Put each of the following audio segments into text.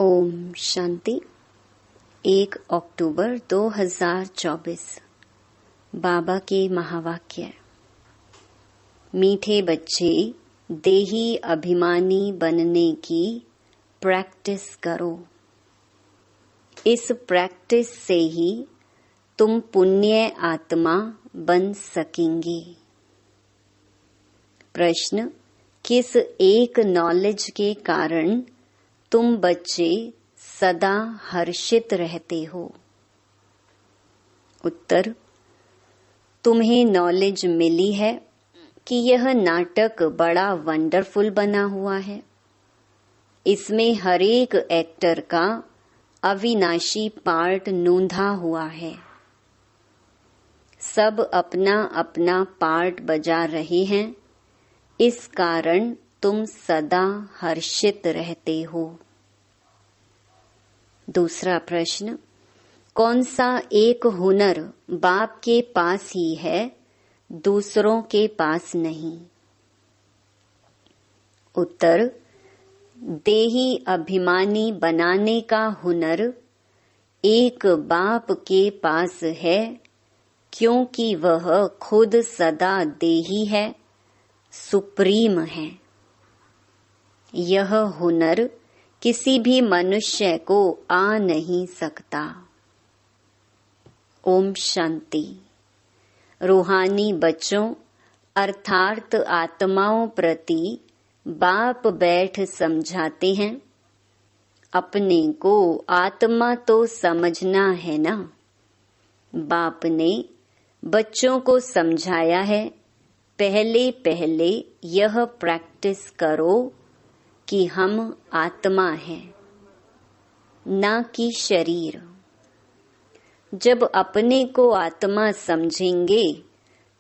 ओम शांति। 1 अक्टूबर 2024 बाबा के महावाक्य। मीठे बच्चे, देही अभिमानी बनने की प्रैक्टिस करो। इस प्रैक्टिस से ही तुम पुण्य आत्मा बन सकेंगे। प्रश्न: किस एक नॉलेज के कारण तुम बच्चे सदा हर्षित रहते हो? उत्तर: तुम्हें नॉलेज मिली है कि यह नाटक बड़ा वंडरफुल बना हुआ है। इसमें हर एक एक्टर का अविनाशी पार्ट नोंधा हुआ है। सब अपना अपना पार्ट बजा रहे हैं। इस कारण तुम सदा हर्षित रहते हो। दूसरा प्रश्न: कौन सा एक हुनर बाप के पास ही है, दूसरों के पास नहीं? उत्तर: देही अभिमानी बनाने का हुनर एक बाप के पास है, क्योंकि वह खुद सदा देही है, सुप्रीम है। यह हुनर किसी भी मनुष्य को आ नहीं सकता। ओम शांति। रूहानी बच्चों अर्थात आत्माओं प्रति बाप बैठ समझाते हैं। अपने को आत्मा तो समझना है ना। बाप ने बच्चों को समझाया है, पहले पहले यह प्रैक्टिस करो कि हम आत्मा हैं, ना कि शरीर। जब अपने को आत्मा समझेंगे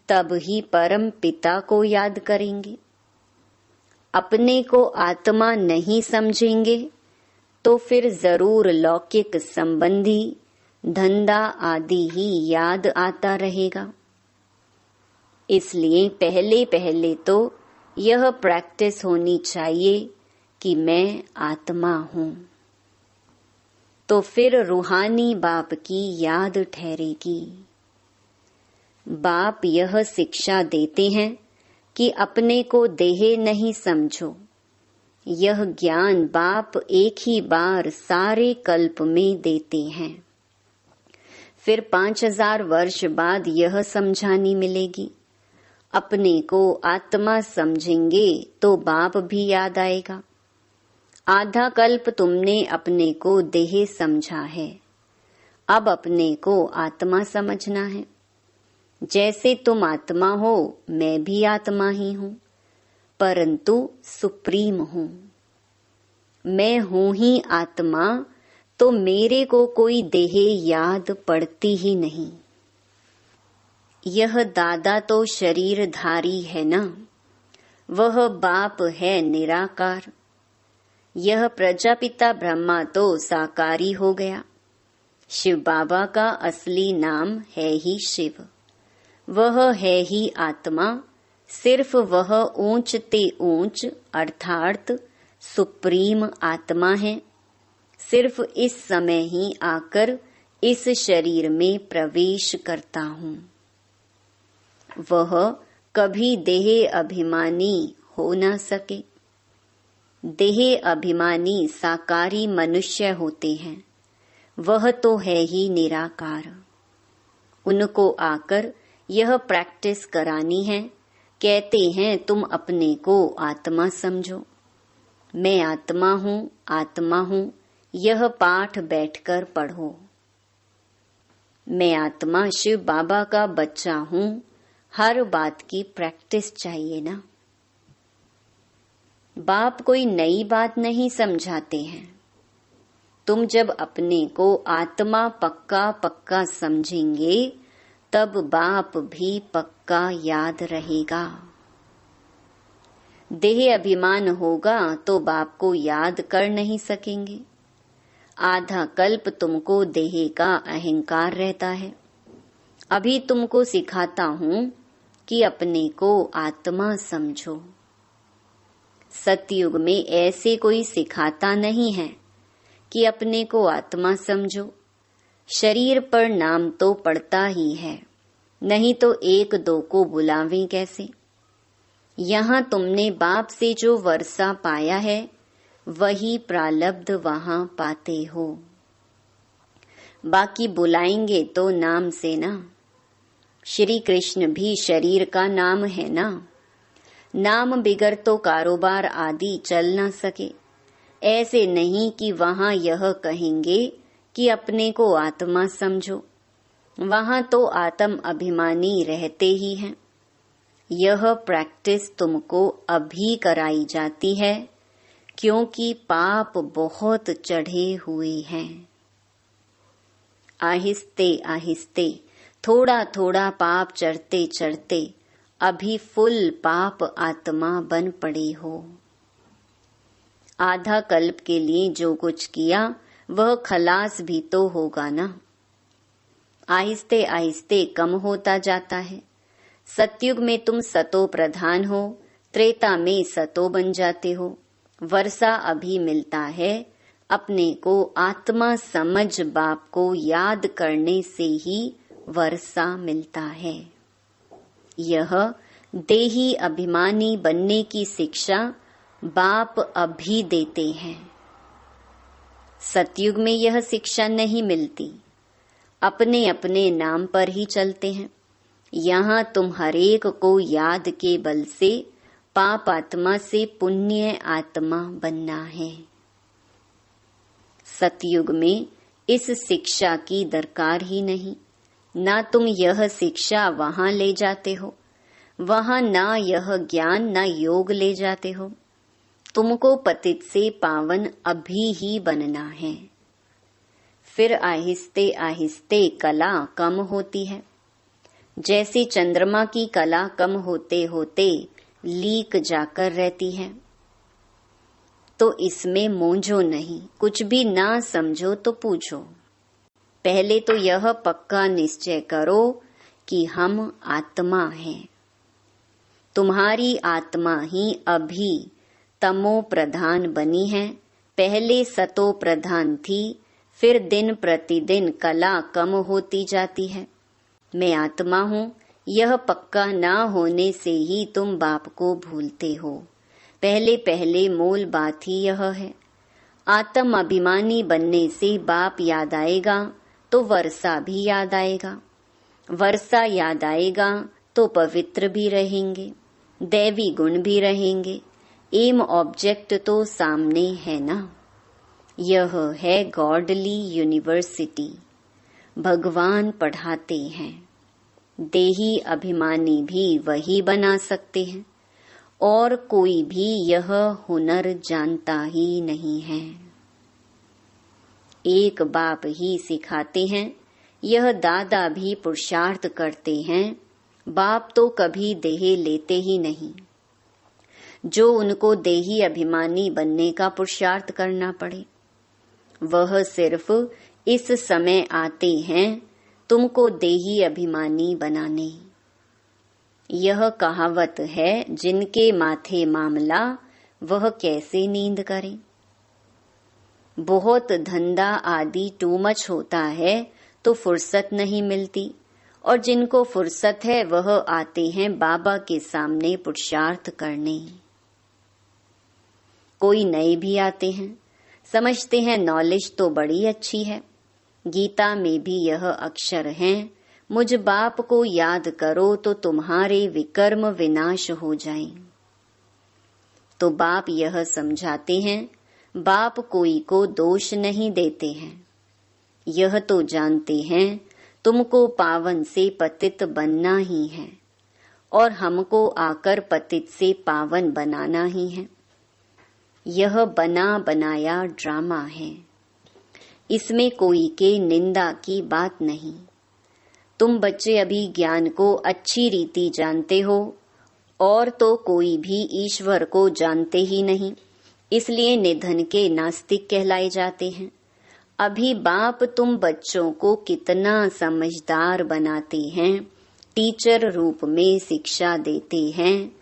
तब ही परम पिता को याद करेंगे। अपने को आत्मा नहीं समझेंगे तो फिर जरूर लौकिक संबंधी धंधा आदि ही याद आता रहेगा। इसलिए पहले पहले तो यह प्रैक्टिस होनी चाहिए कि मैं आत्मा हूँ। तो फिर रूहानी बाप की याद ठहरेगी। बाप यह शिक्षा देते हैं कि अपने को देह नहीं समझो। यह ज्ञान बाप एक ही बार सारे कल्प में देते हैं। फिर 5000 वर्ष बाद यह समझानी मिलेगी। अपने को आत्मा समझेंगे तो बाप भी याद आएगा। आधा कल्प तुमने अपने को देह समझा है, अब अपने को आत्मा समझना है। जैसे तुम आत्मा हो, मैं भी आत्मा ही हूँ, परंतु सुप्रीम हूँ। मैं हूँ ही आत्मा, तो मेरे को कोई देह याद पड़ती ही नहीं। यह दादा तो शरीरधारी है ना, वह बाप है निराकार। यह प्रजापिता ब्रह्मा तो साकारी हो गया। शिव बाबा का असली नाम है ही शिव। वह है ही आत्मा। सिर्फ वह ऊंचते ऊंच अर्थात सुप्रीम आत्मा है। सिर्फ इस समय ही आकर इस शरीर में प्रवेश करता हूँ। वह कभी देह अभिमानी हो न सके। देह अभिमानी साकारी मनुष्य होते हैं, वह तो है ही निराकार। उनको आकर यह प्रैक्टिस करानी है। कहते हैं तुम अपने को आत्मा समझो। मैं आत्मा हूँ, आत्मा हूँ, यह पाठ बैठकर पढ़ो। मैं आत्मा शिव बाबा का बच्चा हूँ, हर बात की प्रैक्टिस चाहिए ना। बाप कोई नई बात नहीं समझाते हैं। तुम जब अपने को आत्मा पक्का पक्का समझेंगे तब बाप भी पक्का याद रहेगा। देह अभिमान होगा तो बाप को याद कर नहीं सकेंगे। आधा कल्प तुमको देह का अहंकार रहता है। अभी तुमको सिखाता हूँ कि अपने को आत्मा समझो। सतयुग में ऐसे कोई सिखाता नहीं है कि अपने को आत्मा समझो। शरीर पर नाम तो पड़ता ही है, नहीं तो एक दो को बुलावें कैसे। यहाँ तुमने बाप से जो वर्षा पाया है वही प्रालब्ध वहां पाते हो। बाकी बुलाएंगे तो नाम से ना। श्री कृष्ण भी शरीर का नाम है ना। नाम बिगर तो कारोबार आदि चल ना सके। ऐसे नहीं कि वहां यह कहेंगे कि अपने को आत्मा समझो, वहां तो आत्म अभिमानी रहते ही हैं। यह प्रैक्टिस तुमको अभी कराई जाती है, क्योंकि पाप बहुत चढ़े हुए हैं। आहिस्ते आहिस्ते थोड़ा थोड़ा पाप चढ़ते चढ़ते अभी फुल पाप आत्मा बन पड़े हो। आधा कल्प के लिए जो कुछ किया वह खलास भी तो होगा ना। आहिस्ते आहिस्ते कम होता जाता है। सतयुग में तुम सतो प्रधान हो, त्रेता में सतो बन जाते हो। वर्षा अभी मिलता है, अपने को आत्मा समझ बाप को याद करने से ही वर्षा मिलता है। यह देही अभिमानी बनने की शिक्षा बाप अभी देते हैं। सतयुग में यह शिक्षा नहीं मिलती, अपने अपने नाम पर ही चलते हैं। यहाँ तुम हरेक को याद के बल से पाप आत्मा से पुण्य आत्मा बनना है। सतयुग में इस शिक्षा की दरकार ही नहीं। ना तुम यह शिक्षा वहां ले जाते हो, वहां ना यह ज्ञान ना योग ले जाते हो। तुमको पतित से पावन अभी ही बनना है। फिर आहिस्ते आहिस्ते कला कम होती है। जैसे चंद्रमा की कला कम होते होते लीक जाकर रहती है। तो इसमें मूंझो नहीं, कुछ भी ना समझो तो पूछो। पहले तो यह पक्का निश्चय करो कि हम आत्मा हैं। तुम्हारी आत्मा ही अभी तमो प्रधान बनी है, पहले सतो प्रधान थी। फिर दिन प्रतिदिन कला कम होती जाती है। मैं आत्मा हूँ, यह पक्का ना होने से ही तुम बाप को भूलते हो। पहले पहले मूल बात ही यह है। आत्म अभिमानी बनने से बाप याद आएगा तो वर्षा भी याद आएगा। वर्षा याद आएगा तो पवित्र भी रहेंगे, दैवी गुण भी रहेंगे। एम ऑब्जेक्ट तो सामने है ना। यह है गॉडली यूनिवर्सिटी। भगवान पढ़ाते हैं। देही अभिमानी भी वही बना सकते हैं, और कोई भी यह हुनर जानता ही नहीं है। एक बाप ही सिखाते हैं। यह दादा भी पुरुषार्थ करते हैं। बाप तो कभी देह लेते ही नहीं, जो उनको देही अभिमानी बनने का पुरुषार्थ करना पड़े। वह सिर्फ इस समय आते हैं तुमको देही अभिमानी बनाने। यह कहावत है, जिनके माथे मामला वह कैसे नींद करे। बहुत धंधा आदि टू मच होता है तो फुर्सत नहीं मिलती, और जिनको फुर्सत है वह आते हैं बाबा के सामने पुरुषार्थ करने। कोई नए भी आते हैं, समझते हैं नॉलेज तो बड़ी अच्छी है। गीता में भी यह अक्षर हैं, मुझ बाप को याद करो तो तुम्हारे विकर्म विनाश हो जाएं। तो बाप यह समझाते हैं, बाप कोई को दोष नहीं देते हैं। यह तो जानते हैं तुमको पावन से पतित बनना ही है, और हमको आकर पतित से पावन बनाना ही है। यह बना बनाया ड्रामा है, इसमें कोई के निंदा की बात नहीं। तुम बच्चे अभी ज्ञान को अच्छी रीति जानते हो, और तो कोई भी ईश्वर को जानते ही नहीं, इसलिए निधन के नास्तिक कहलाए जाते हैं। अभी बाप तुम बच्चों को कितना समझदार बनाते हैं, टीचर रूप में शिक्षा देते हैं।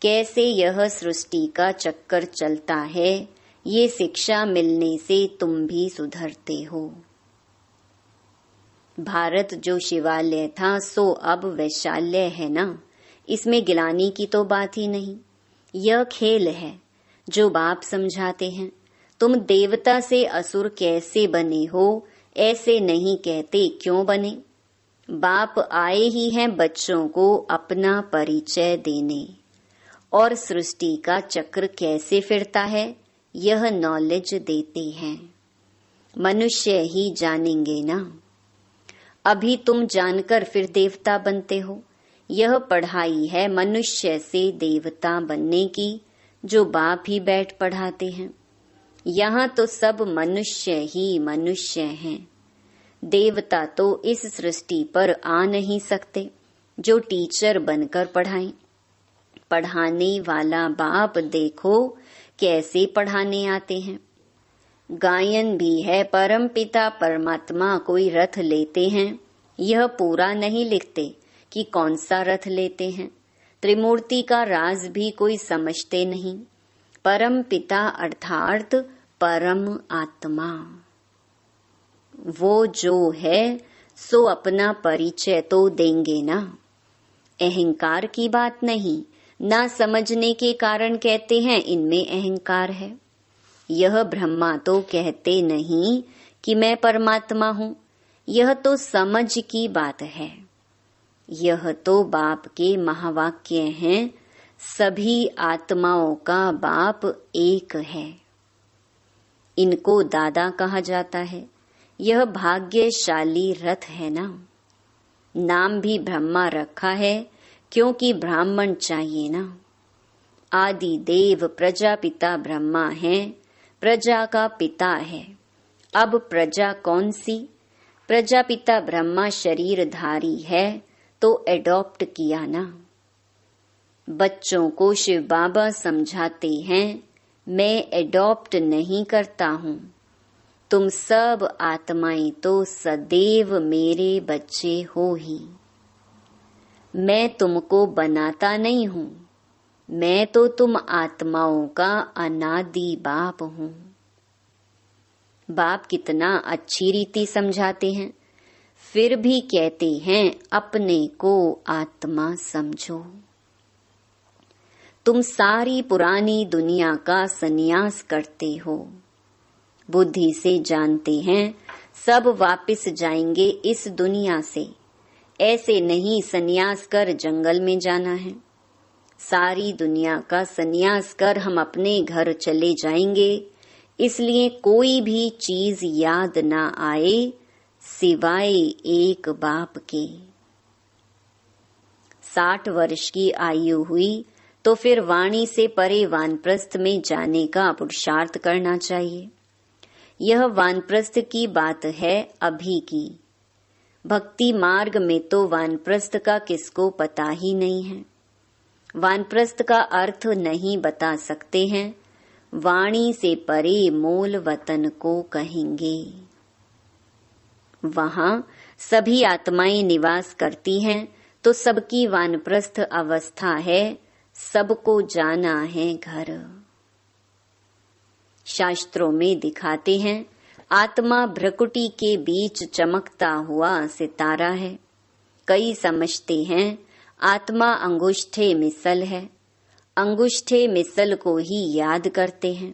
कैसे यह सृष्टि का चक्कर चलता है ये शिक्षा मिलने से तुम भी सुधरते हो। भारत जो शिवालय था सो अब वैशाल्य है ना, इसमें गिलानी की तो बात ही नहीं। यह खेल है जो बाप समझाते हैं। तुम देवता से असुर कैसे बने हो ऐसे नहीं कहते, क्यों बने? बाप आए ही हैं बच्चों को अपना परिचय देने, और सृष्टि का चक्र कैसे फिरता है यह नॉलेज देते हैं। मनुष्य ही जानेंगे ना। अभी तुम जानकर फिर देवता बनते हो। यह पढ़ाई है मनुष्य से देवता बनने की, जो बाप ही बैठ पढ़ाते हैं। यहाँ तो सब मनुष्य ही मनुष्य हैं। देवता तो इस सृष्टि पर आ नहीं सकते जो टीचर बनकर पढ़ाएं। पढ़ाने वाला बाप देखो कैसे पढ़ाने आते हैं। गायन भी है परम पिता परमात्मा कोई रथ लेते हैं, यह पूरा नहीं लिखते कि कौन सा रथ लेते हैं। त्रिमूर्ति का राज भी कोई समझते नहीं। परम पिता अर्थात परम आत्मा, वो जो है सो अपना परिचय तो देंगे ना। अहंकार की बात नहीं, ना समझने के कारण कहते हैं इनमें अहंकार है। यह ब्रह्मा तो कहते नहीं कि मैं परमात्मा हूँ, यह तो समझ की बात है। यह तो बाप के महावाक्य हैं, सभी आत्माओं का बाप एक है। इनको दादा कहा जाता है। यह भाग्यशाली रथ है ना। नाम भी ब्रह्मा रखा है क्योंकि ब्राह्मण चाहिए ना। आदि देव प्रजापिता ब्रह्मा है, प्रजा का पिता है। अब प्रजा कौन सी? प्रजापिता ब्रह्मा शरीरधारी है तो एडॉप्ट किया ना। बच्चों को शिव बाबा समझाते हैं, मैं एडॉप्ट नहीं करता हूँ। तुम सब आत्माएं तो सदैव मेरे बच्चे हो ही। मैं तुमको बनाता नहीं हूँ, मैं तो तुम आत्माओं का अनादि बाप हूँ। बाप कितना अच्छी रीति समझाते हैं, फिर भी कहते हैं अपने को आत्मा समझो। तुम सारी पुरानी दुनिया का संन्यास करते हो। बुद्धि से जानते हैं सब वापस जाएंगे इस दुनिया से। ऐसे नहीं संन्यास कर जंगल में जाना है। सारी दुनिया का संन्यास कर हम अपने घर चले जाएंगे, इसलिए कोई भी चीज याद ना आए सिवाय एक बाप के। 60 वर्ष की आयु हुई तो फिर वाणी से परे वानप्रस्थ में जाने का पुरुषार्थ करना चाहिए। यह वानप्रस्थ की बात है अभी की। भक्ति मार्ग में तो वानप्रस्थ का किसको पता ही नहीं है। वानप्रस्थ का अर्थ नहीं बता सकते हैं। वाणी से परे मूल वतन को कहेंगे। वहां सभी आत्माएं निवास करती हैं तो सबकी वानप्रस्थ अवस्था है, सबको जाना है घर। शास्त्रों में दिखाते हैं आत्मा भ्रकुटी के बीच चमकता हुआ सितारा है। कई समझते हैं आत्मा अंगुष्ठे मिसल है। अंगुष्ठे मिसल को ही याद करते हैं।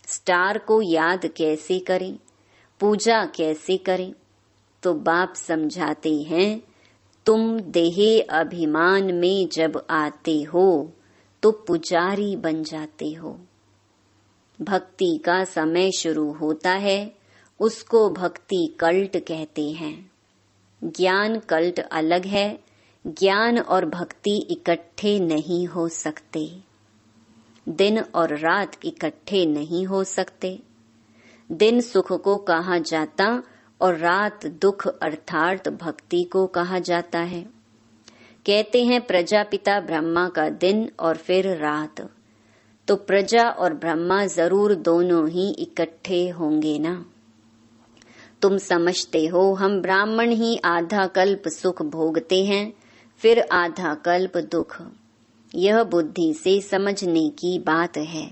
स्टार को याद कैसे करें, पूजा कैसे करें? तो बाप समझाते हैं तुम देहे अभिमान में जब आते हो तो पुजारी बन जाते हो। भक्ति का समय शुरू होता है, उसको भक्ति कल्ट कहते हैं। ज्ञान कल्ट अलग है। ज्ञान और भक्ति इकट्ठे नहीं हो सकते। दिन और रात इकट्ठे नहीं हो सकते। दिन सुख को कहा जाता और रात दुख अर्थात भक्ति को कहा जाता है। कहते हैं प्रजापिता ब्रह्मा का दिन और फिर रात, तो प्रजा और ब्रह्मा जरूर दोनों ही इकट्ठे होंगे ना। तुम समझते हो हम ब्राह्मण ही आधा कल्प सुख भोगते हैं, फिर आधा कल्प दुख। यह बुद्धि से समझने की बात है।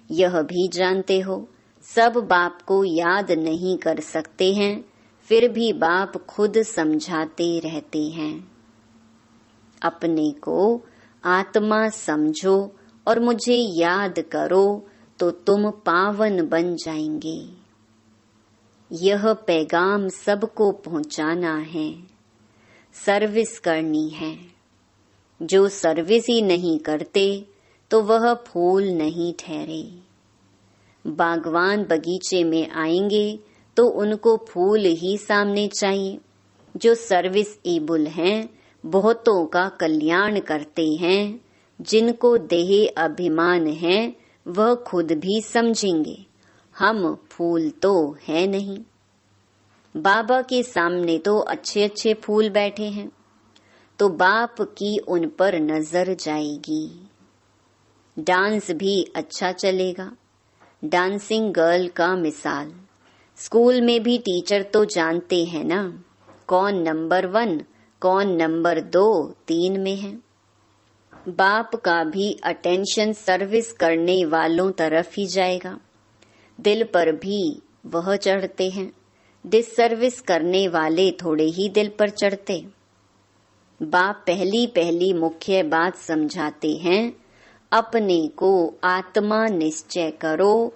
यह भी जानते हो सब बाप को याद नहीं कर सकते हैं, फिर भी बाप खुद समझाते रहते हैं। अपने को आत्मा समझो और मुझे याद करो तो तुम पावन बन जाएंगे। यह पैगाम सबको पहुंचाना है, सर्विस करनी है। जो सर्विस ही नहीं करते तो वह फूल नहीं ठहरे। बागवान बगीचे में आएंगे तो उनको फूल ही सामने चाहिए। जो सर्विस एबल हैं, बहुतों का कल्याण करते हैं, जिनको देह अभिमान है, वह खुद भी समझेंगे हम फूल तो है नहीं। बाबा के सामने तो अच्छे अच्छे फूल बैठे हैं, तो बाप की उन पर नजर जाएगी। डांस भी अच्छा चलेगा। डांसिंग गर्ल का मिसाल, स्कूल में भी टीचर तो जानते हैं ना, कौन नंबर 1, कौन नंबर 2, 3 में है। बाप का भी अटेंशन सर्विस करने वालों तरफ ही जाएगा। दिल पर भी वह चढ़ते हैं, डिससर्विस करने वाले थोड़े ही दिल पर चढ़ते। बाप पहली पहली मुख्य बात समझाते हैं, अपने को आत्मा निश्चय करो,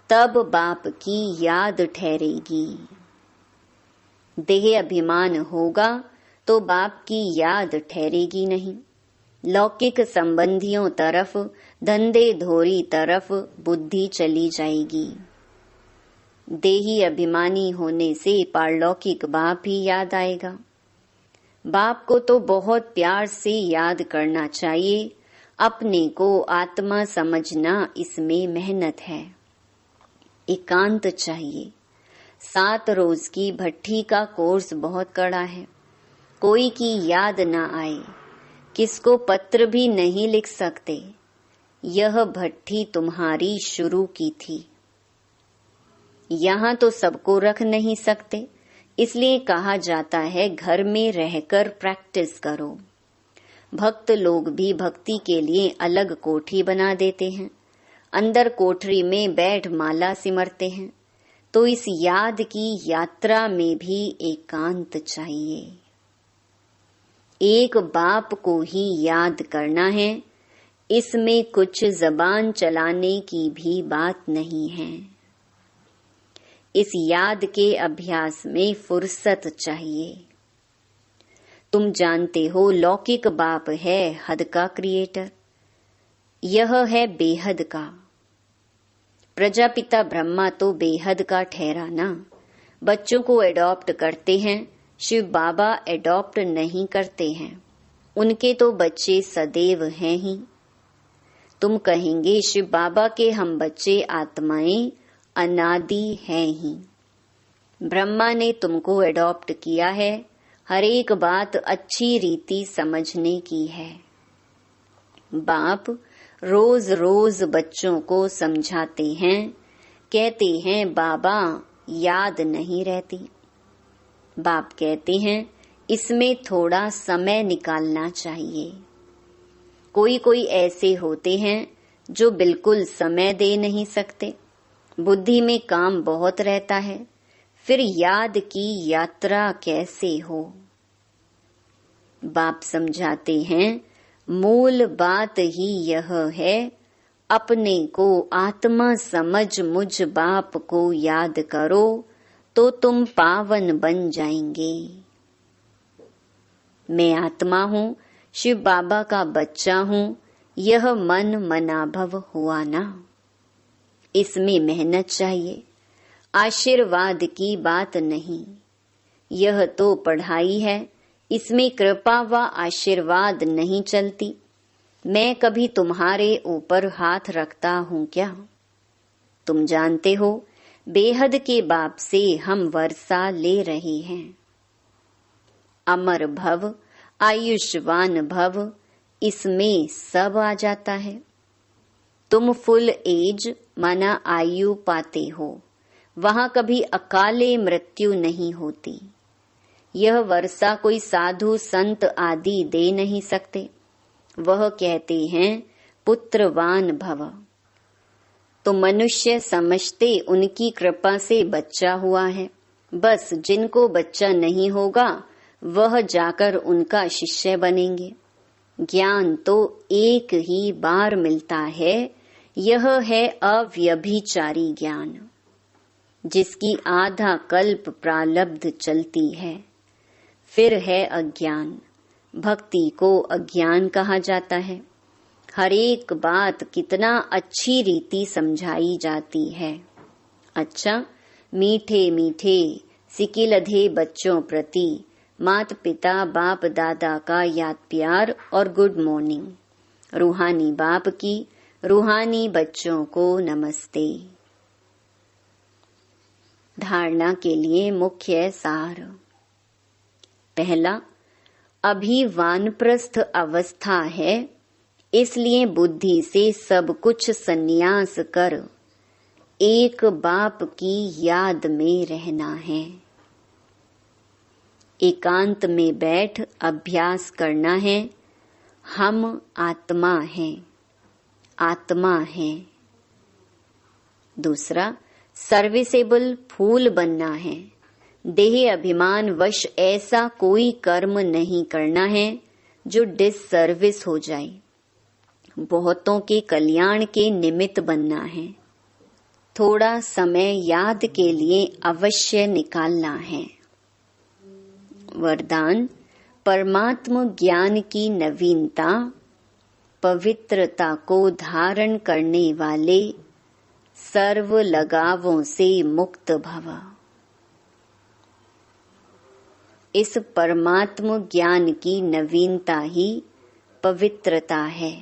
तब बाप की याद ठहरेगी। देह अभिमान होगा तो बाप की याद ठहरेगी नहीं। लौकिक संबंधियों तरफ, धंधे धोरी तरफ बुद्धि चली जाएगी। देही अभिमानी होने से पारलौकिक बाप ही याद आएगा। बाप को तो बहुत प्यार से याद करना चाहिए। अपने को आत्मा समझना, इसमें मेहनत है, एकांत चाहिए। 7 रोज की भट्ठी का कोर्स बहुत कड़ा है। कोई की याद ना आए, किसको पत्र भी नहीं लिख सकते। यह भट्ठी तुम्हारी शुरू की थी। यहाँ तो सबको रख नहीं सकते, इसलिए कहा जाता है घर में रहकर प्रैक्टिस करो। भक्त लोग भी भक्ति के लिए अलग कोठरी बना देते हैं, अंदर कोठरी में बैठ माला सिमरते हैं। तो इस याद की यात्रा में भी एकांत चाहिए। एक बाप को ही याद करना है, इसमें कुछ जबान चलाने की भी बात नहीं है। इस याद के अभ्यास में फुर्सत चाहिए। तुम जानते हो लौकिक बाप है हद का क्रिएटर, यह है बेहद का। प्रजापिता ब्रह्मा तो बेहद का ठहरा ना। बच्चों को एडॉप्ट करते हैं, शिव बाबा एडॉप्ट नहीं करते हैं। उनके तो बच्चे सदैव हैं ही। तुम कहेंगे शिव बाबा के हम बच्चे आत्माएं अनादि हैं ही। ब्रह्मा ने तुमको एडॉप्ट किया है। हर एक बात अच्छी रीति समझने की है। बाप रोज रोज बच्चों को समझाते हैं, कहते हैं बाबा याद नहीं रहती। बाप कहते हैं इसमें थोड़ा समय निकालना चाहिए। कोई कोई ऐसे होते हैं जो बिल्कुल समय दे नहीं सकते, बुद्धि में काम बहुत रहता है, फिर याद की यात्रा कैसे हो। बाप समझाते हैं मूल बात ही यह है, अपने को आत्मा समझ मुझ बाप को याद करो तो तुम पावन बन जाएंगे। मैं आत्मा हूँ, शिव बाबा का बच्चा हूँ, यह मन मनाभव हुआ ना। इसमें मेहनत चाहिए, आशीर्वाद की बात नहीं। यह तो पढ़ाई है, इसमें कृपा व आशीर्वाद नहीं चलती। मैं कभी तुम्हारे ऊपर हाथ रखता हूँ क्या? तुम जानते हो बेहद के बाप से हम वर्षा ले रहे हैं। अमर भव, आयुष्मान भव, इसमें सब आ जाता है। तुम फुल एज माना आयु पाते हो, वहां कभी अकाले मृत्यु नहीं होती। यह वर्षा कोई साधु संत आदि दे नहीं सकते। वह कहते हैं पुत्रवान भव। तो मनुष्य समझते उनकी कृपा से बच्चा हुआ है। बस जिनको बच्चा नहीं होगा वह जाकर उनका शिष्य बनेंगे। ज्ञान तो एक ही बार मिलता है, यह है अव्यभिचारी ज्ञान, जिसकी आधा कल्प प्रारब्ध चलती है। फिर है अज्ञान। भक्ति को अज्ञान कहा जाता है। हर एक बात कितना अच्छी रीति समझाई जाती है। अच्छा, मीठे मीठे सिकिलधे बच्चों प्रति माता पिता बाप दादा का याद प्यार और गुड मॉर्निंग। रूहानी बाप की रूहानी बच्चों को नमस्ते। धारणा के लिए मुख्य सार। पहला, अभी वानप्रस्थ अवस्था है, इसलिए बुद्धि से सब कुछ संन्यास कर एक बाप की याद में रहना है। एकांत में बैठ अभ्यास करना है। हम आत्मा हैं, आत्मा हैं। दूसरा, सर्विसेबल फूल बनना है। देह अभिमान वश ऐसा कोई कर्म नहीं करना है जो डिससर्विस हो जाए। बहुतों के कल्याण के निमित्त बनना है। थोड़ा समय याद के लिए अवश्य निकालना है। वरदान, परमात्म ज्ञान की नवीनता, पवित्रता को धारण करने वाले सर्व लगावों से मुक्त भव। इस परमात्म ज्ञान की नवीनता ही पवित्रता है।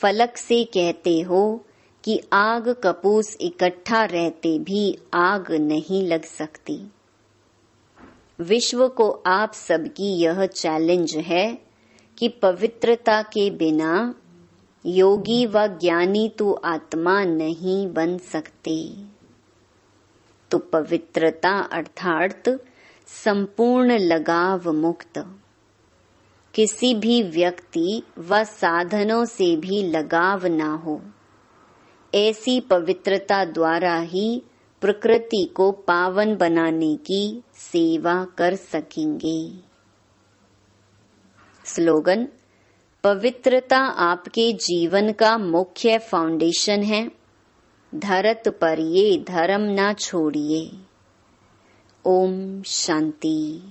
फलक से कहते हो कि आग कपूस इकट्ठा रहते भी आग नहीं लग सकती। विश्व को आप सबकी यह चैलेंज है कि पवित्रता के बिना योगी व ज्ञानी तो आत्मा नहीं बन सकते। तो पवित्रता अर्थात संपूर्ण लगाव मुक्त, किसी भी व्यक्ति व साधनों से भी लगाव ना हो, ऐसी पवित्रता द्वारा ही प्रकृति को पावन बनाने की सेवा कर सकेंगे। स्लोगन, पवित्रता आपके जीवन का मुख्य फाउंडेशन है। धरत पर ये धर्म ना छोड़िए। ओम शांति।